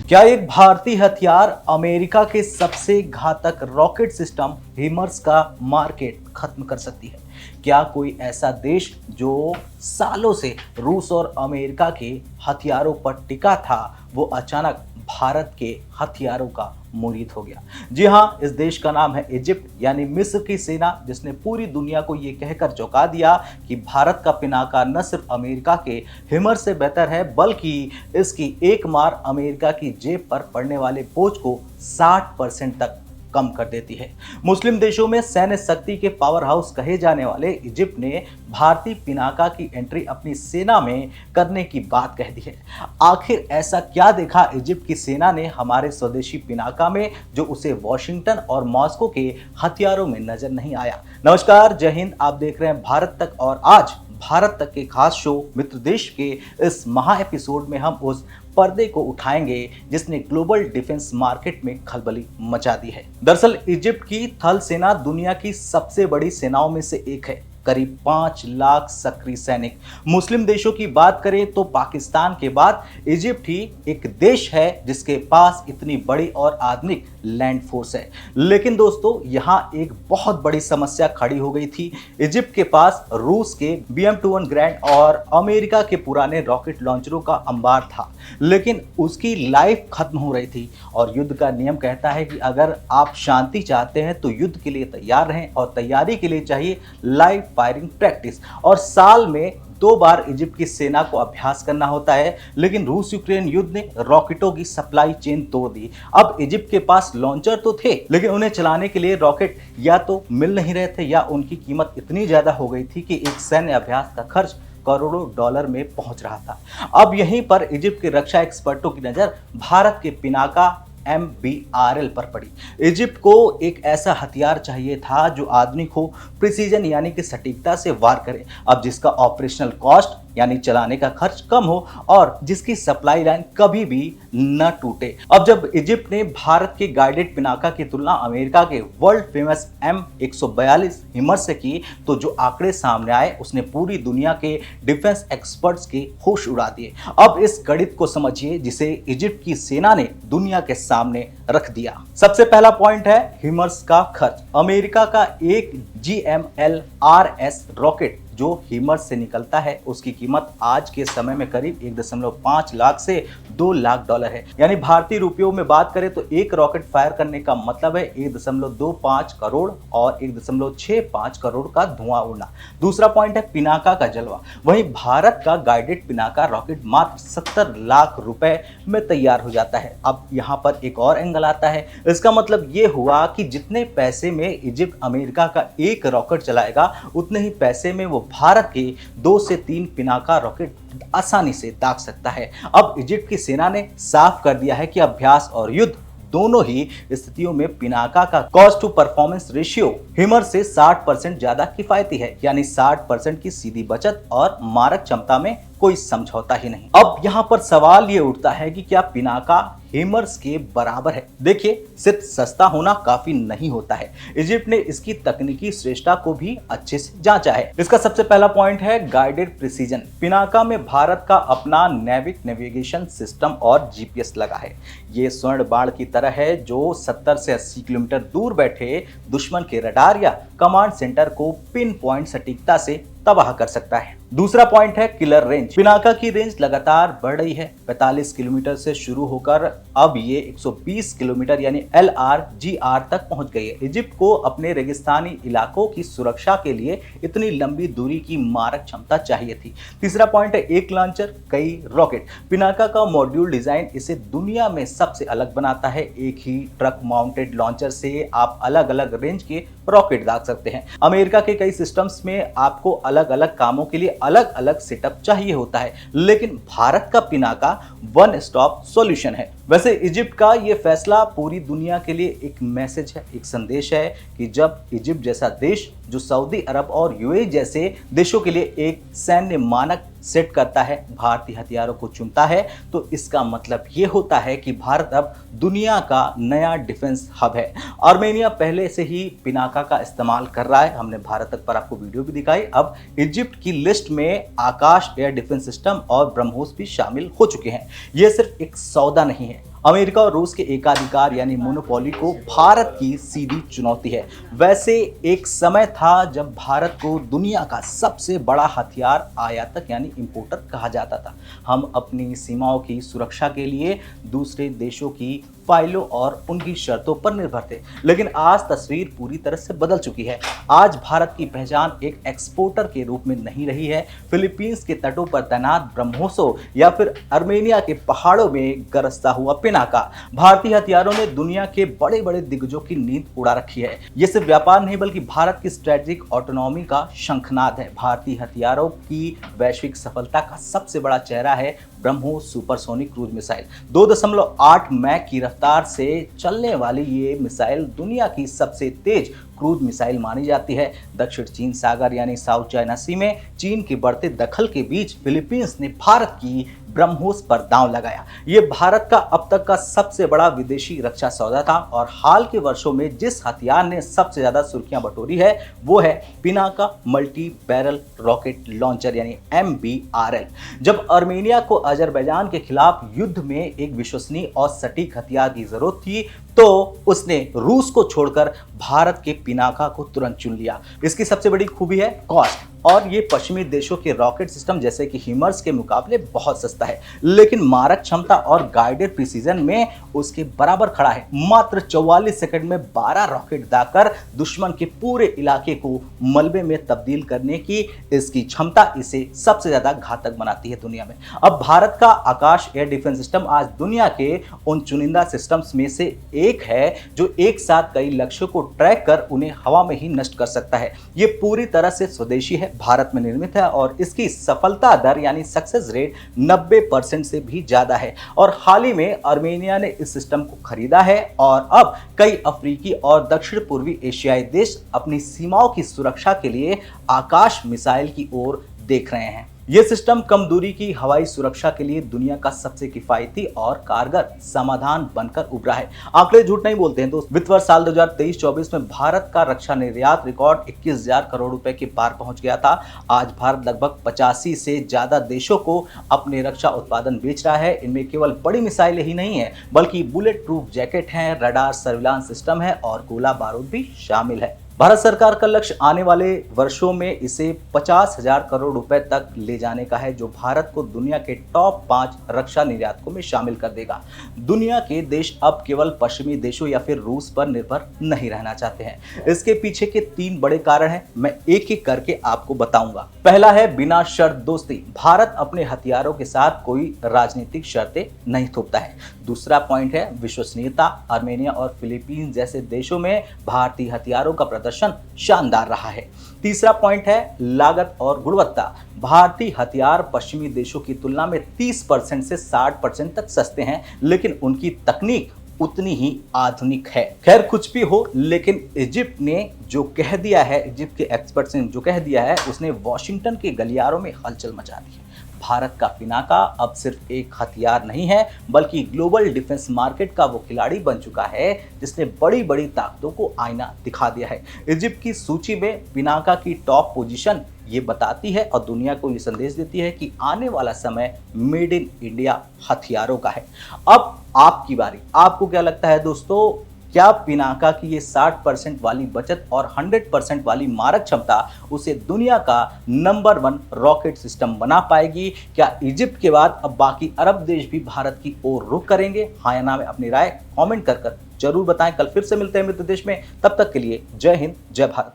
क्या एक भारतीय हथियार अमेरिका के सबसे घातक रॉकेट सिस्टम हिमर्स का मार्केट खत्म कर सकती है? क्या कोई ऐसा देश जो सालों से रूस और अमेरिका के हथियारों पर टिका था, वो अचानक भारत के हथियारों का मुरीद हो गया? जी हाँ, इस देश का नाम है इजिप्ट, यानी मिस्र की सेना, जिसने पूरी दुनिया को ये कहकर चौंका दिया कि भारत का पिनाका न सिर्फ अमेरिका के हिमर से बेहतर है, बल्कि इसकी एक मार अमेरिका की जेब पर पड़ने वाले बोझ को 60% तक कम कर देती है। मुस्लिम देशों में सैन्य शक्ति के पावर हाउस कहे जाने वाले इजिप्ट ने भारतीय पिनाका की एंट्री अपनी सेना में करने की बात कह दी है। आखिर ऐसा क्या देखा इजिप्ट की सेना ने हमारे स्वदेशी पिनाका में, जो उसे वॉशिंगटन और मॉस्को के हथियारों में नजर नहीं आया? नमस्कार, जय हिंद। आप देख रहे हैं भारत तक, और आज भारत तक के खास शो मित्र देश के इस महा एपिसोड में हम उस पर्दे को उठाएंगे जिसने ग्लोबल डिफेंस मार्केट में खलबली मचा दी है। दरअसल इजिप्ट की थल सेना दुनिया की सबसे बड़ी सेनाओं में से एक है। करीब 5 लाख सक्रिय सैनिक। मुस्लिम देशों की बात करें तो पाकिस्तान के बाद इजिप्ट ही एक देश है जिसके पास इतनी बड़ी और आधुनिक लैंड फोर्स है। लेकिन दोस्तों, यहाँ एक बहुत बड़ी समस्या खड़ी हो गई थी। इजिप्ट के पास रूस के BM-21 ग्रैंड और अमेरिका के पुराने रॉकेट लॉन्चरों का अंबार था, लेकिन उसकी लाइफ खत्म हो रही थी। और युद्ध का नियम कहता है कि अगर आप शांति चाहते हैं तो युद्ध के लिए तैयार रहें, और तैयारी के लिए चाहिए लाइव फायरिंग प्रैक्टिस। और साल में 2 बार इजिप्ट की सेना को अभ्यास करना होता है। लेकिन रूस यूक्रेन युद्ध ने रॉकेटों की सप्लाई चेन तोड़ दी। अब इजिप्ट के पास लॉन्चर तो थे, लेकिन उन्हें चलाने के लिए रॉकेट या तो मिल नहीं रहे थे, या उनकी कीमत इतनी ज्यादा हो गई थी कि एक सैन्य अभ्यास का खर्च करोड़ों डॉलर में पहुंच रहा था। अब यहीं पर इजिप्ट के रक्षा एक्सपर्टों की नजर भारत के पिनाका MBRL पर पड़ी। इजिप्ट को एक ऐसा हथियार चाहिए था जो आधुनिक हो, प्रिसीजन यानी कि सटीकता से वार करे, अब जिसका ऑपरेशनल कॉस्ट यानी चलाने का खर्च कम हो, और जिसकी सप्लाई लाइन कभी भी न टूटे। अब जब इजिप्ट ने भारत के गाइडेड पिनाका की तुलना अमेरिका के वर्ल्ड फेमस M142 हिमर से की, तो जो आंकड़े सामने आए उसने पूरी दुनिया के डिफेंस एक्सपर्ट्स के होश उड़ा दिए। अब इस गणित को समझिए जिसे इजिप्ट की सेना ने दुनिया के सामने रख दिया। सबसे पहला पॉइंट है हिमर्स का खर्च। अमेरिका का एक GMLRS रॉकेट जो हिमर्स से निकलता है, उसकी कीमत आज के समय में करीब 1.5 लाख से 2 लाख डॉलर है। यानी भारतीय रुपयों में बात करें तो एक रॉकेट फायर करने का मतलब है 1.25 करोड़ और 1.65 करोड़ का धुआं उड़ना। दूसरा पॉइंट है पिनाका का जलवा। वहीं भारत का गाइडेड पिनाका रॉकेट मात्र 70 लाख रुपए में तैयार हो जाता है। अब यहाँ पर एक और एंगल आता है। इसका मतलब ये हुआ कि जितने पैसे में इजिप्ट अमेरिका का एक रॉकेट चलाएगा, उतने ही पैसे में वो भारत के 2 से 3 पिनाका रॉकेट आसानी से दाग सकता है। अब इजिप्ट की सेना ने साफ कर दिया है कि अभ्यास और युद्ध दोनों ही स्थितियों में पिनाका का कॉस्ट टू परफॉर्मेंस रेशियो हिमर से 60% ज्यादा किफायती है। यानी 60% की सीधी बचत और मारक क्षमता में कोई समझौता ही नहीं। अब यहाँ पर सवाल ये उठता है कि क्या पिनाका हिमर्स के बराबर है? देखिए, सिर्फ सस्ता होना काफी नहीं होता है। इजिप्ट ने इसकी तकनीकी श्रेष्ठता को भी अच्छे से जांचा है। इसका सबसे पहला पॉइंट है गाइडेड प्रिसीजन। पिनाका में भारत का अपना नेविगेशन सिस्टम और GPS लगा है। ये स्वर्ण बाण की तरह है जो 70 से 80 किलोमीटर दूर बैठे दुश्मन के रडार या कमांड सेंटर को पिन पॉइंट सटीकता से तबाह कर सकता है। दूसरा पॉइंट है किलर रेंज। पिनाका की रेंज लगातार बढ़ रही है। 45 किलोमीटर से शुरू होकर अब ये 120 किलोमीटर यानी LRGR तक पहुंच गई है। इजिप्ट को अपने रेगिस्तानी इलाकों की सुरक्षा के लिए इतनी लंबी दूरी की मारक क्षमता चाहिए थी। तीसरा पॉइंट है एक लॉन्चर कई रॉकेट। पिनाका का मॉड्यूल डिजाइन इसे दुनिया में सबसे अलग बनाता है। एक ही ट्रक माउंटेड लॉन्चर से आप अलग अलग रेंज के रॉकेट दाग सकते हैं। अमेरिका के कई सिस्टम्स में आपको अलग अलग कामों के लिए अलग अलग सेटअप चाहिए होता है, लेकिन भारत का पिनाका वन स्टॉप सॉल्यूशन है। वैसे इजिप्ट का ये फैसला पूरी दुनिया के लिए एक मैसेज है, एक संदेश है कि जब इजिप्ट जैसा देश जो सऊदी अरब और UAE जैसे देशों के लिए एक सैन्य मानक सेट करता है, भारतीय हथियारों को चुनता है, तो इसका मतलब ये होता है कि भारत अब दुनिया का नया डिफेंस हब है। आर्मेनिया पहले से ही पिनाका का इस्तेमाल कर रहा है, हमने भारत तक पर आपको वीडियो भी दिखाई। अब इजिप्ट की लिस्ट में आकाश एयर डिफेंस सिस्टम और ब्रह्मोस भी शामिल हो चुके हैं। यह सिर्फ एक सौदा नहीं है, अमेरिका और रूस के एकाधिकार यानी मोनोपोली को भारत की सीधी चुनौती है। वैसे एक समय था जब भारत को दुनिया का सबसे बड़ा हथियार आयातक यानी इंपोर्टर कहा जाता था। हम अपनी सीमाओं की सुरक्षा के लिए दूसरे देशों की फाइलों और उनकी शर्तों पर निर्भर थे, लेकिन आज तस्वीर पूरी तरह से बदल चुकी है। आज भारत की पहचान एक एक्सपोर्टर के रूप में नहीं रही है। फिलीपींस के तटों पर तैनात ब्रह्मोसों या फिर अर्मेनिया के पहाड़ों में गरजता हुआ पिनाका, भारतीय हथियारों ने दुनिया के बड़े बड़े दिग्गजों की नींद उड़ा रखी है। ये सिर्फ व्यापार नहीं बल्कि भारत की स्ट्रेटेजिक ऑटोनॉमी का शंखनाद है। भारतीय हथियारों की वैश्विक सफलता का सबसे बड़ा चेहरा है BrahMos supersonic cruise missile. 2.8 Mach की रफ्तार से चलने वाली ये मिसाइल दुनिया की सबसे तेज क्रूज मिसाइल मानी जाती है। दक्षिण चीन सागर यानी साउथ चाइना सी में चीन के बढ़ते दखल के बीच फिलीपींस ने भारत की ब्रह्मोस पर दांव लगाया। ये भारत का अब तक का सबसे बड़ा विदेशी रक्षा सौदा था और हाल के वर्षों में जिस हथियार ने सबसे ज्यादा सुर्खियां बटोरी है वो है Pinaka multi barrel rocket launcher यानी MBRL। जब अर्मेनिया को अजरबैजान के खिलाफ युद्ध में एक विश्वसनीय और सटीक हथियार की जरूरत थी तो उसने रूस को छोड़कर भारत के पिनाका को तुरंत चुन लिया। इसकी सबसे बड़ी खूबी है कॉस्ट, और ये पश्चिमी देशों के रॉकेट सिस्टम जैसे कि हिमर्स के मुकाबले बहुत सस्ता है, लेकिन मारक क्षमता और गाइडेड प्रिसीजन में उसके बराबर खड़ा है। मात्र 44 सेकंड में 12 रॉकेट दागकर दुश्मन के पूरे इलाके को मलबे में तब्दील करने की इसकी क्षमता इसे सबसे ज्यादा घातक बनाती है दुनिया में। अब भारत का आकाश एयर डिफेंस सिस्टम आज दुनिया के उन चुनिंदा सिस्टम्स में से एक है जो एक साथ कई लक्ष्यों को ट्रैक कर उन्हें हवा में ही नष्ट कर सकता है। ये पूरी तरह से स्वदेशी है, भारत में निर्मित है और इसकी सफलता दर यानी सक्सेस रेट 90% से भी ज्यादा है। और हाल ही में अर्मेनिया ने इस सिस्टम को खरीदा है और अब कई अफ्रीकी और दक्षिण पूर्वी एशियाई देश अपनी सीमाओं की सुरक्षा के लिए आकाश मिसाइल की ओर देख रहे हैं। यह सिस्टम कम दूरी की हवाई सुरक्षा के लिए दुनिया का सबसे किफायती और कारगर समाधान बनकर उभरा है। आंकड़े झूठ नहीं बोलते हैं दोस्त। वित्त वर्ष साल 2023-24 में भारत का रक्षा निर्यात रिकॉर्ड 21,000 करोड़ रुपए के पार पहुंच गया था। आज भारत लगभग 85 से ज्यादा देशों को अपने रक्षा उत्पादन बेच रहा है। इनमें केवल बड़ी मिसाइलें ही नहीं है बल्कि बुलेट प्रूफ जैकेट हैं, रडार सर्विलांस सिस्टम है और गोला बारूद भी शामिल है। भारत सरकार का लक्ष्य आने वाले वर्षों में इसे 50,000 करोड़ रुपए तक ले जाने का है, जो भारत को दुनिया के टॉप 5 रक्षा निर्यातकों में शामिल कर देगा। दुनिया के देश अब केवल पश्चिमी देशों या फिर रूस पर निर्भर नहीं रहना चाहते हैं। इसके पीछे के 3 बड़े कारण हैं, मैं एक एक करके आपको बताऊंगा। पहला है बिना शर्त दोस्ती। भारत अपने हथियारों के साथ कोई राजनीतिक शर्तें नहीं थोपता है। दूसरा पॉइंट है विश्वसनीयता। आर्मेनिया और फिलीपींस जैसे देशों में भारतीय हथियारों का प्रदर्शन शानदार रहा है। तीसरा पॉइंट है लागत और गुणवत्ता। भारतीय हथियार पश्चिमी देशों की तुलना में 30% से 60% तक सस्ते हैं, लेकिन उनकी तकनीक उतनी ही आधुनिक है। खैर कुछ भी हो, लेकिन इजिप्ट ने जो कह दिया है, इजिप्ट के एक्सपर्ट्स ने जो कह दिया है, उसने वॉशिंगटन के गलियारों में हलचल मचा दी है। भारत का पिनाका अब सिर्फ एक हथियार नहीं है बल्कि ग्लोबल डिफेंस मार्केट का वो खिलाड़ी बन चुका है जिसने बड़ी बड़ी ताकतों को आईना दिखा दिया है। इजिप्ट की सूची में पिनाका की टॉप पोजीशन ये बताती है और दुनिया को ये संदेश देती है कि आने वाला समय मेड इन इंडिया हथियारों का है। अब आपकी बारी। आपको क्या लगता है दोस्तों, क्या पिनाका की ये 60% वाली बचत और 100% वाली मारक क्षमता उसे दुनिया का नंबर 1 रॉकेट सिस्टम बना पाएगी? क्या इजिप्ट के बाद अब बाकी अरब देश भी भारत की ओर रुख करेंगे? हाँ या ना में अपनी राय कमेंट कर जरूर बताएं। कल फिर से मिलते हैं मित्र देश में, तब तक के लिए जय हिंद जय भारत।